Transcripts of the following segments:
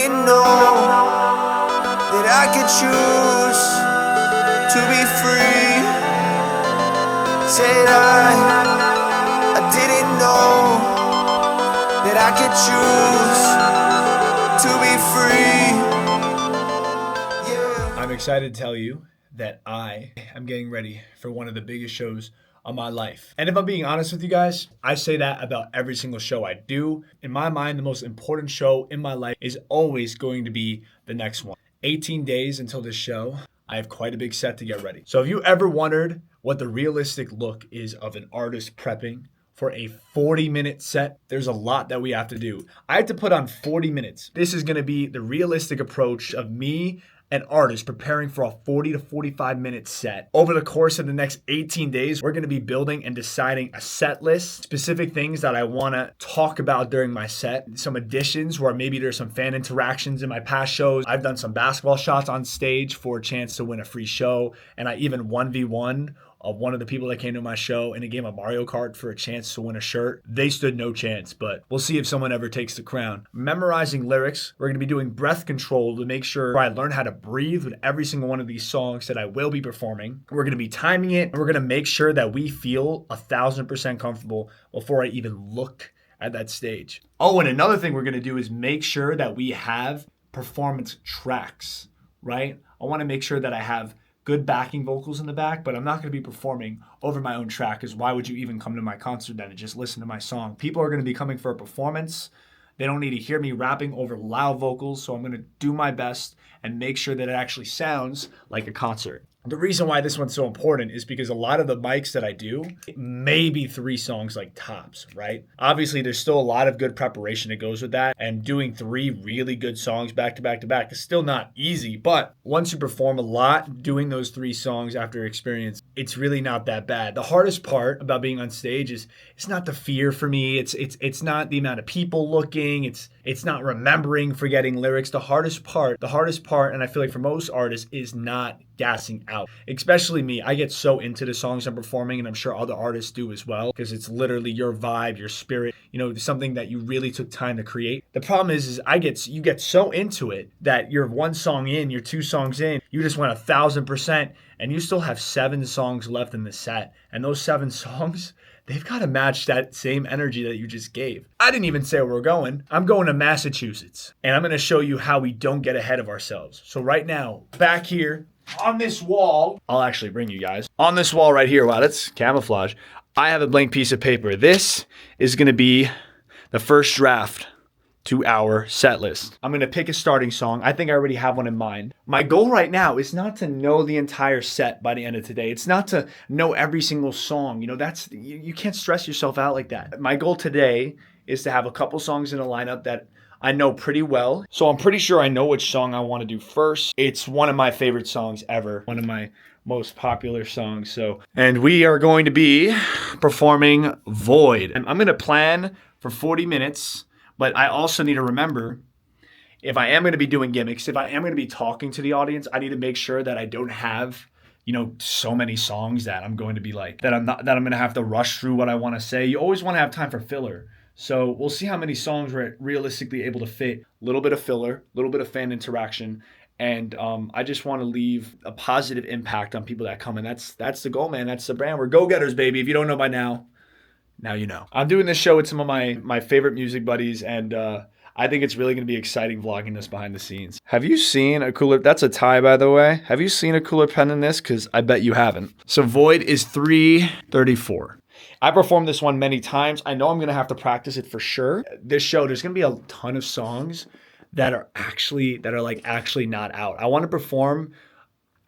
didn't know that I could choose to be free. Said I didn't know that I could choose to be free. Yeah. I'm excited to tell you that I am getting ready for one of the biggest shows of my life. And if I'm being honest with you guys, I say that about every single show I do. In my mind, the most important show in my life is always going to be the next one. 18 days until this show. I have quite a big set to get ready. So if you ever wondered what the realistic look is of an artist prepping for a 40-minute set, there's a lot that we have to do. I have to put on 40 minutes. This is gonna be the realistic approach of me an artist preparing for a 40 to 45 minute set. Over the course of the next 18 days, we're gonna be building and deciding a set list, specific things that I wanna talk about during my set, some additions where maybe there's some fan interactions in my past shows. I've done some basketball shots on stage for a chance to win a free show, and I even 1v1 of one of the people that came to my show in a game of Mario Kart for a chance to win a shirt. They stood no chance, but we'll see if someone ever takes the crown. Memorizing lyrics. We're gonna be doing breath control to make sure I learn how to breathe with every single one of these songs that I will be performing. We're gonna be timing it, and we're gonna make sure that we feel 1,000% comfortable before I even look at that stage. Oh, and another thing we're gonna do is make sure that we have performance tracks, right? I wanna make sure that I have good backing vocals in the back, but I'm not going to be performing over my own track, because why would you even come to my concert then and just listen to my song? People are going to be coming for a performance. They don't need to hear me rapping over loud vocals, so I'm going to do my best and make sure that it actually sounds like a concert. The reason why this one's so important is because a lot of the mics that I do, maybe 3 songs like tops, right? Obviously, there's still a lot of good preparation that goes with that, and doing 3 really good songs back to back to back is still not easy, but once you perform a lot, doing those 3 songs after experience, it's really not that bad. The hardest part about being on stage is it's not the fear for me, it's not the amount of people looking, it's not remembering, forgetting lyrics. The hardest part, and I feel like for most artists, is not gassing out. Especially me. I get so into the songs I'm performing, and I'm sure other artists do as well, because it's literally your vibe, your spirit, something that you really took time to create. The problem is you get so into it that you're 1 song in, you're 2 songs in, you just went 1,000%, and you still have 7 songs left in the set. And those 7 songs, they've got to match that same energy that you just gave. I didn't even say where we're going. I'm going to Massachusetts, and I'm going to show you how we don't get ahead of ourselves. So right now, back here, on this wall, I'll actually bring you guys. On this wall right here, wow, that's camouflage. I have a blank piece of paper. This is going to be the first draft to our set list. I'm going to pick a starting song. I think I already have one in mind. My goal right now is not to know the entire set by the end of today. It's not to know every single song. You can't stress yourself out like that. My goal today is to have a couple songs in a lineup that I know pretty well. So I'm pretty sure I know which song I want to do first. It's one of my favorite songs ever. One of my most popular songs. And we are going to be performing Void. And I'm going to plan for 40 minutes, but I also need to remember, if I am going to be doing gimmicks, if I am going to be talking to the audience, I need to make sure that I don't have so many songs that I'm going to be that I'm going to have to rush through what I want to say. You always want to have time for filler. So we'll see how many songs we're realistically able to fit. A little bit of filler, a little bit of fan interaction, and I just want to leave a positive impact on people that come. And that's the goal, man. That's the brand. We're go-getters, baby. If you don't know by now you know. I'm doing this show with some of my favorite music buddies, and I think it's really going to be exciting vlogging this behind the scenes. Have you seen a cooler? That's a tie, by the way. Have you seen a cooler pen than this? Because I bet you haven't. So Void is 334. I performed this one many times. I know I'm going to have to practice it for sure. This show, there's going to be a ton of songs that are actually not out. I want to perform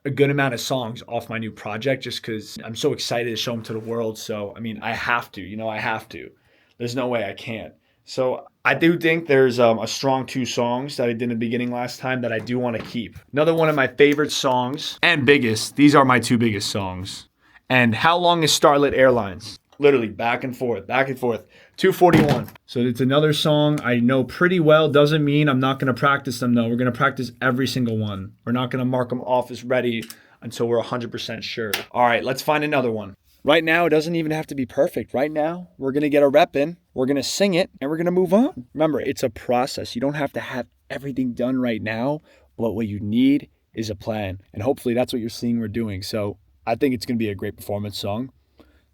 a good amount of songs off my new project just because I'm so excited to show them to the world. So, I have to. I have to. There's no way I can't. So I do think there's a strong 2 songs that I did in the beginning last time that I do want to keep. Another one of my favorite songs and biggest. These are my 2 biggest songs. And How Long is Starlit Airlines? Literally back and forth. 241. So it's another song I know pretty well. Doesn't mean I'm not going to practice them though. We're going to practice every single one. We're not going to mark them off as ready until we're 100% sure. All right, let's find another one. Right now, it doesn't even have to be perfect. Right now, we're going to get a rep in, we're going to sing it, and we're going to move on. Remember, it's a process. You don't have to have everything done right now, but what you need is a plan. And hopefully that's what you're seeing we're doing. So I think it's going to be a great performance song.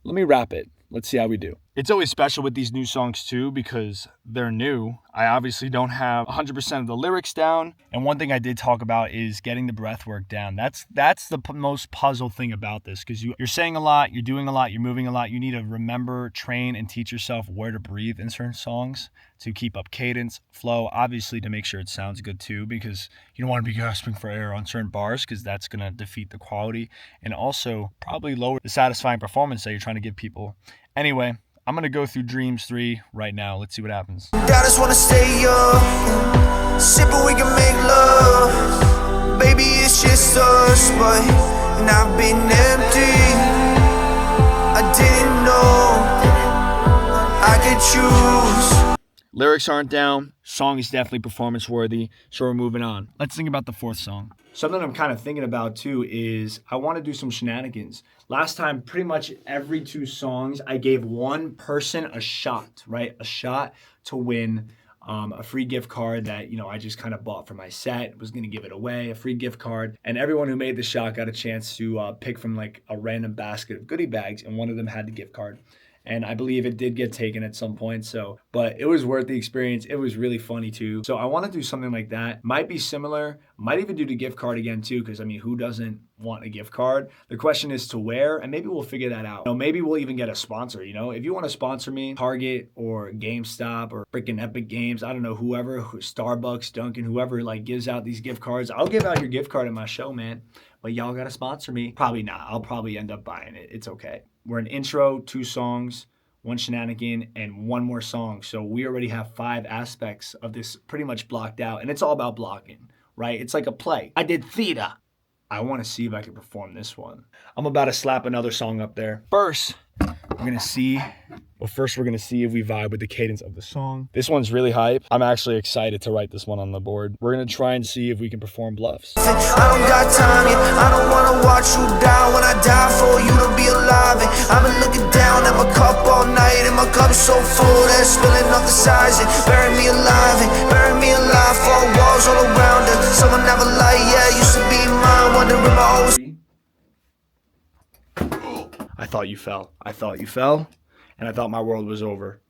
Let me wrap it. Let's see how we do. It's always special with these new songs too because they're new. I obviously don't have 100% of the lyrics down. And one thing I did talk about is getting the breath work down. That's the most puzzle thing about this because you're saying a lot, you're doing a lot, you're moving a lot. You need to remember, train, and teach yourself where to breathe in certain songs to keep up cadence, flow, obviously to make sure it sounds good too because you don't want to be gasping for air on certain bars because that's going to defeat the quality and also probably lower the satisfying performance that you're trying to give people. Anyway, I'm going to go through Dreams 3 right now. Let's see what happens. I just wanna stay young, sippin', we can make love. Baby, it's just us, but and I've been empty. I didn't know I could choose. Lyrics aren't down. Song is definitely performance worthy. So we're moving on. Let's think about the fourth song. Something I'm kind of thinking about too is I want to do some shenanigans. Last time, pretty much every 2 songs, I gave one person a shot, right? A shot to win a free gift card that, I just kind of bought for my set, was going to give it away, a free gift card. And everyone who made the shot got a chance to pick from like a random basket of goodie bags. And one of them had the gift card. And I believe it did get taken at some point. But it was worth the experience. It was really funny too. So I want to do something like that. Might be similar. Might even do the gift card again too. Because who doesn't want a gift card? The question is to where, and maybe we'll figure that out. Maybe we'll even get a sponsor. If you want to sponsor me, Target or GameStop or freaking Epic Games, I don't know, whoever, Starbucks, Dunkin', whoever gives out these gift cards. I'll give out your gift card at my show, man. But y'all gotta sponsor me. Probably not. I'll probably end up buying it. It's okay. We're an intro, 2 songs, 1 shenanigan, and 1 more song. So we already have 5 aspects of this pretty much blocked out. And it's all about blocking, right? It's like a play. I did theater. I want to see if I can perform this one. I'm about to slap another song up there. First, we're going to see if we vibe with the cadence of the song. This one's really hype. I'm actually excited to write this one on the board. We're going to try and see if we can perform Bluffs. I don't got time yet. I don't wanna watch you die when I die for you to be alive. And I've been looking down at my cup all night, and my cup's so full that it's spilling off the sides. And bury me alive, four walls all around her. Someone never lied, yeah, used to be mine. Wondering my old. I thought you fell. And I thought my world was over.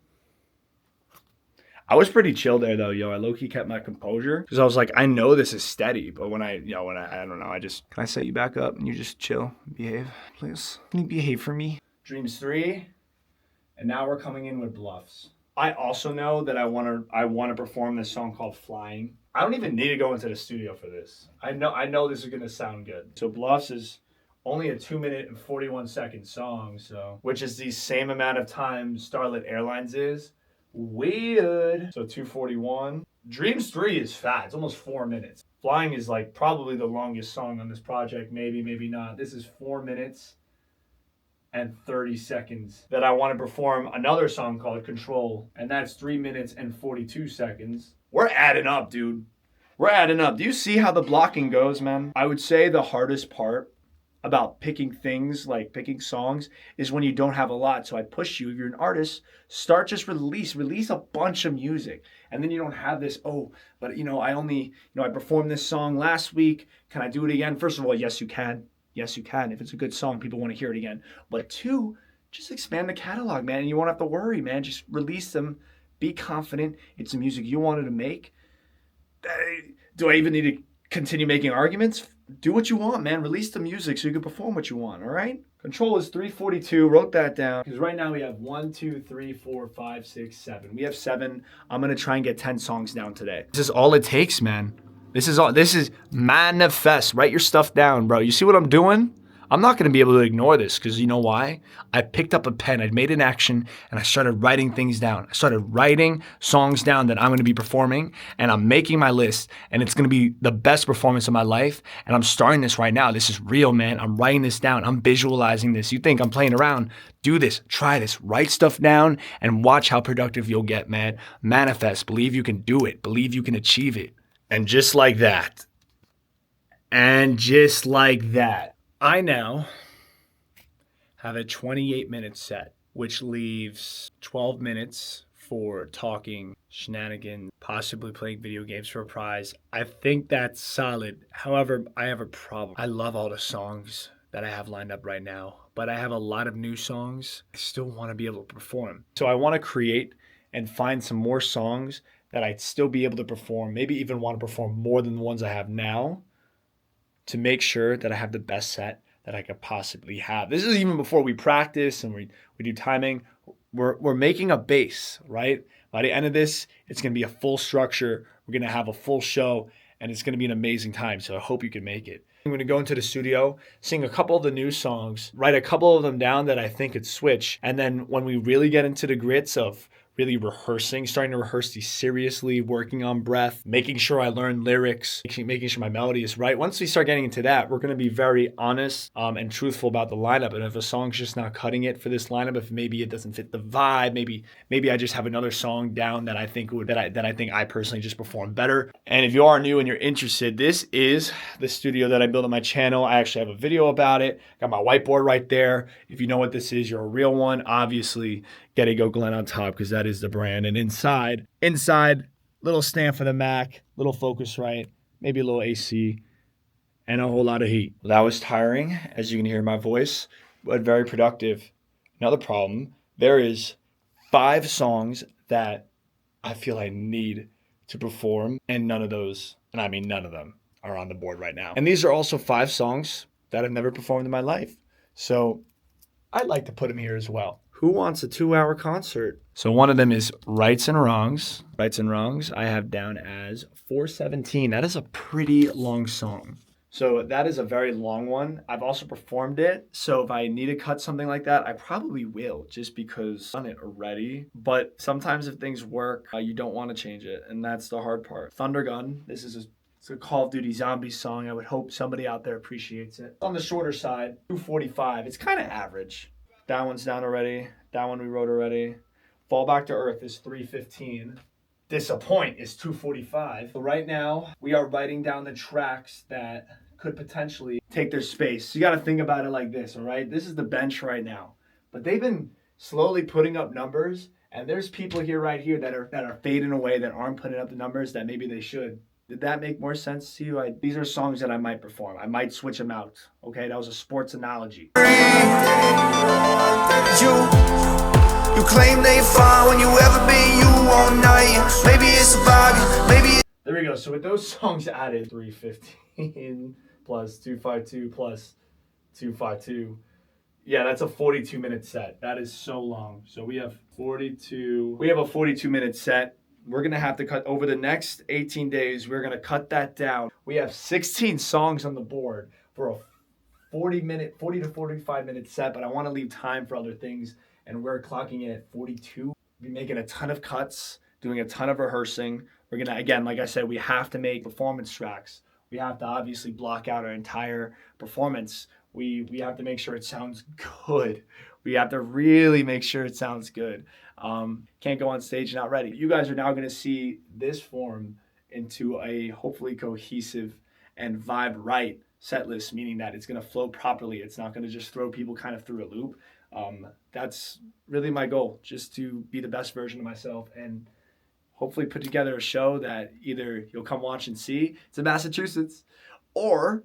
I was pretty chill there though, I low-key kept my composure because I was like, I know this is steady, but when I don't know, can I set you back up and you just chill, behave, please? Can you behave for me? Dreams 3, and now we're coming in with Bluffs. I also know that I want to perform this song called Flying. I don't even need to go into the studio for this. I know this is gonna sound good. So Bluffs is only a 2-minute and 41-second song, which is the same amount of time Starlit Airlines is. Weird. So 2:41. Dreams 3 is fat. It's almost 4 minutes. Flying is probably the longest song on this project. Maybe not. This is 4 minutes and 30 seconds. That I want to perform another song called Control, and that's 3 minutes and 42 seconds. We're adding up, dude. We're adding up. Do you see how the blocking goes, man? I would say the hardest part about picking things, like picking songs, is when you don't have a lot. So I push you, if you're an artist, start just release a bunch of music. And then you don't have this, but I performed this song last week. Can I do it again? First of all, yes, you can. Yes, you can. If it's a good song, people want to hear it again. But 2, just expand the catalog, man. And you won't have to worry, man. Just release them. Be confident. It's the music you wanted to make. Do I even need to continue making arguments? Do what you want, man. Release the music so you can perform what you want, all right? Control is 3:42. Wrote that down. Because right now we have 1, 2, 3, 4, 5, 6, 7. We have 7. I'm going to try and get 10 songs down today. This is all it takes, man. This is manifest. Write your stuff down, bro. You see what I'm doing? I'm not going to be able to ignore this because you know why? I picked up a pen, I made an action, and I started writing things down. I started writing songs down that I'm going to be performing, and I'm making my list, and it's going to be the best performance of my life, and I'm starting this right now. This is real, man. I'm writing this down. I'm visualizing this. You think I'm playing around? Do this. Try this. Write stuff down and watch how productive you'll get, man. Manifest. Believe you can do it. Believe you can achieve it. And just like that. I now have a 28-minute set, which leaves 12 minutes for talking, shenanigans, possibly playing video games for a prize. I think that's solid. However, I have a problem. I love all the songs that I have lined up right now, but I have a lot of new songs I still want to be able to perform. So I want to create and find some more songs that I'd still be able to perform, maybe even want to perform more than the ones I have now, to make sure that I have the best set that I could possibly have. This is even before we practice and we do timing. We're making a base, right? By the end of this, it's going to be a full structure. We're going to have a full show, and it's going to be an amazing time. So I hope you can make it. I'm going to go into the studio, sing a couple of the new songs, write a couple of them down that I think could switch. And then when we really get into the grits of really rehearsing, starting to rehearse these seriously, working on breath, making sure I learn lyrics, making sure my melody is right. Once we start getting into that, we're going to be very honest and truthful about the lineup. And if a song's just not cutting it for this lineup, if maybe it doesn't fit the vibe, maybe I just have another song down that I think I personally just perform better. And if you are new and you're interested, this is the studio that I built on my channel. I actually have a video about it. Got my whiteboard right there. If you know what this is, you're a real one. Obviously, Get It Go Glenn on top, because that is the brand. And inside, little stand for the Mac, little Focusrite, maybe a little AC, and a whole lot of heat. Well, that was tiring, as you can hear my voice, but very productive. Another problem, there is 5 songs that I feel I need to perform, and none of those, and I mean none of them, are on the board right now. And these are also 5 songs that I've never performed in my life. So I'd like to put them here as well. Who wants a 2-hour concert? So one of them is Rights and Wrongs. Rights and Wrongs I have down as 417. That is a pretty long song. So that is a very long one. I've also performed it. So if I need to cut something like that, I probably will, just because I've done it already. But sometimes if things work, you don't want to change it. And that's the hard part. Thunder Gun. It's a Call of Duty Zombies song. I would hope somebody out there appreciates it. On the shorter side, 245. It's kind of average. That one's down already. That one we wrote already. Fall Back to Earth is 315. Disappoint is 245. So right now, we are writing down the tracks that could potentially take their space. So you got to think about it like this, all right? This is the bench right now. But they've been slowly putting up numbers, and there's people right here that are fading away, that aren't putting up the numbers that maybe they should. Did that make more sense to you? These are songs that I might perform. I might switch them out. Okay, that was a sports analogy. You claim they fine when you ever been you all night. Maybe it's a vibe, maybe. There we go. So with those songs added, 315 plus 252 plus 252. Yeah, that's a 42-minute set. That is so long. So we have 42. We have a 42-minute set. We're going to have to cut over the next 18 days. We're going to cut that down. We have 16 songs on the board for a 40 to 45-minute set, but I want to leave time for other things, and we're clocking in at 42. We'll be making a ton of cuts, doing a ton of rehearsing. We're going to, again, like I said, we have to make performance tracks. We have to obviously block out our entire performance. We have to make sure it sounds good. We have to really make sure it sounds good. Can't go on stage not ready. You guys are now going to see this form into a hopefully cohesive and vibe right set list, meaning that it's going to flow properly. It's not going to just throw people kind of through a loop. That's really my goal, just to be the best version of myself and hopefully put together a show that either you'll come watch and see, it's in Massachusetts, or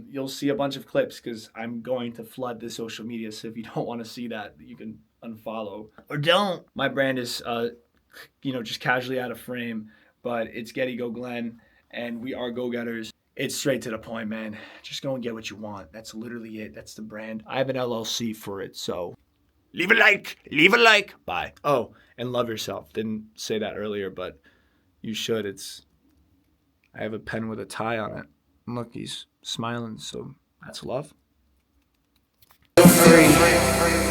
you'll see a bunch of clips, because I'm going to flood the social media. So if you don't want to see that, you can unfollow or don't. My brand is, just casually out of frame, but it's Get It Go Glenn, and we are go-getters. It's straight to the point, man. Just go and get what you want. That's literally it. That's the brand. I have an LLC for it, so leave a like. Bye. Oh, and love yourself. Didn't say that earlier, but you should. I have a pen with a tie on it. And look, he's smiling, so that's love. Free.